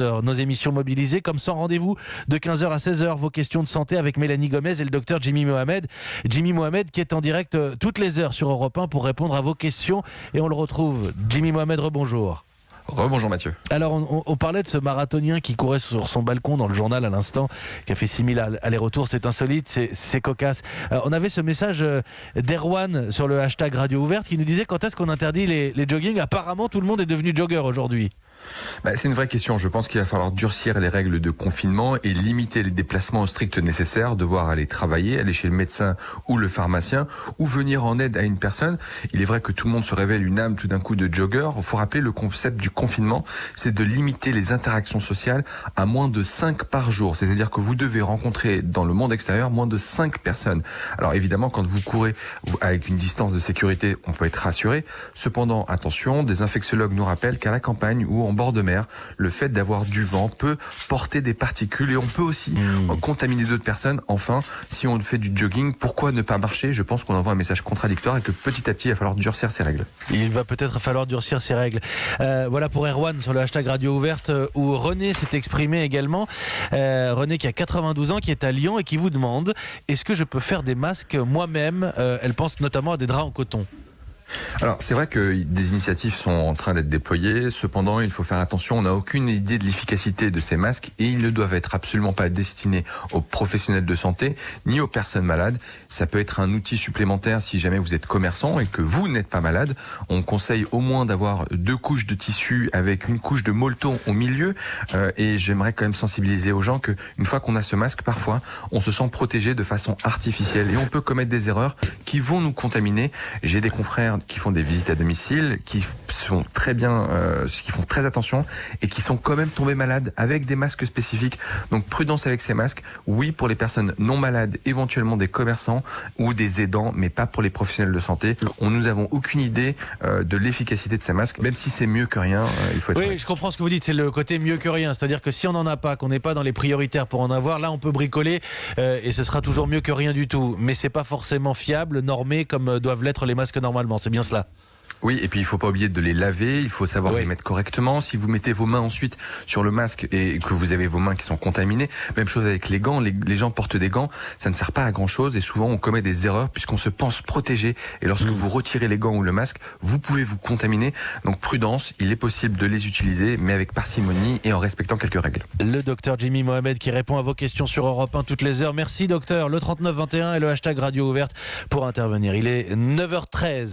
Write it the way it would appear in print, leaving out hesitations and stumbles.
Nos émissions mobilisées comme sans rendez-vous de 15h à 16h. Vos questions de santé avec Mélanie Gomez et le docteur Jimmy Mohamed. Jimmy Mohamed qui est en direct toutes les heures sur Europe 1 pour répondre à vos questions. Et on le retrouve. Jimmy Mohamed, rebonjour. Rebonjour Mathieu. Alors on parlait de ce marathonien qui courait sur son balcon dans le journal à l'instant, qui a fait 6000 allers-retours, c'est insolite, c'est cocasse. On avait ce message d'Erwan sur le hashtag Radio Ouverte qui nous disait quand est-ce qu'on interdit les joggings. Apparemment tout le monde est devenu jogger aujourd'hui. C'est une vraie question. Je pense qu'il va falloir durcir les règles de confinement et limiter les déplacements au strict nécessaire, devoir aller travailler, aller chez le médecin ou le pharmacien ou venir en aide à une personne. Il est vrai que tout le monde se révèle une âme tout d'un coup de jogger. Il faut rappeler le concept du confinement, c'est de limiter les interactions sociales à moins de 5 par jour. C'est-à-dire que vous devez rencontrer dans le monde extérieur moins de 5 personnes. Alors évidemment, quand vous courez avec une distance de sécurité, on peut être rassuré. Cependant, attention, des infectiologues nous rappellent qu'à la campagne ou en bord de mer, le fait d'avoir du vent peut porter des particules et on peut aussi contaminer d'autres personnes. Enfin, si on fait du jogging, pourquoi ne pas marcher? Je pense qu'on envoie un message contradictoire et que petit à petit, il va falloir durcir ces règles. Il va peut-être falloir durcir ces règles. Voilà pour Erwan sur le hashtag Radio Ouverte où René s'est exprimé également. René qui a 92 ans, qui est à Lyon et qui vous demande est-ce que je peux faire des masques moi-même? Elle pense notamment à des draps en coton. Alors, c'est vrai que des initiatives sont en train d'être déployées. Cependant, il faut faire attention. On n'a aucune idée de l'efficacité de ces masques et ils ne doivent être absolument pas destinés aux professionnels de santé ni aux personnes malades. Ça peut être un outil supplémentaire si jamais vous êtes commerçant et que vous n'êtes pas malade. On conseille au moins d'avoir 2 couches de tissu avec une couche de molleton au milieu. Et j'aimerais quand même sensibiliser aux gens que une fois qu'on a ce masque, parfois, on se sent protégé de façon artificielle et on peut commettre des erreurs qui vont nous contaminer. J'ai des confrères qui font des visites à domicile, qui sont très bien, qui font très attention et qui sont quand même tombés malades avec des masques spécifiques. Donc prudence avec ces masques. Oui, pour les personnes non malades, éventuellement des commerçants ou des aidants, mais pas pour les professionnels de santé. Nous n'avons aucune idée de l'efficacité de ces masques, même si c'est mieux que rien. Il faut être Oui, je comprends ce que vous dites. C'est le côté mieux que rien. C'est-à-dire que si on n'en a pas, qu'on n'est pas dans les prioritaires pour en avoir, là on peut bricoler et ce sera toujours mieux que rien du tout. Mais c'est pas forcément fiable, normé comme doivent l'être les masques normalement. C'est bien cela. Oui, et puis il faut pas oublier de les laver, il faut savoir les mettre correctement. Si vous mettez vos mains ensuite sur le masque et que vous avez vos mains qui sont contaminées, même chose avec les gants, les gens portent des gants, ça ne sert pas à grand chose et souvent on commet des erreurs puisqu'on se pense protégé et lorsque vous retirez les gants ou le masque, vous pouvez vous contaminer. Donc prudence, il est possible de les utiliser mais avec parcimonie et en respectant quelques règles. Le docteur Jimmy Mohamed qui répond à vos questions sur Europe 1 toutes les heures. Merci docteur, le 3921 et le hashtag Radio Ouverte pour intervenir. Il est 9h13.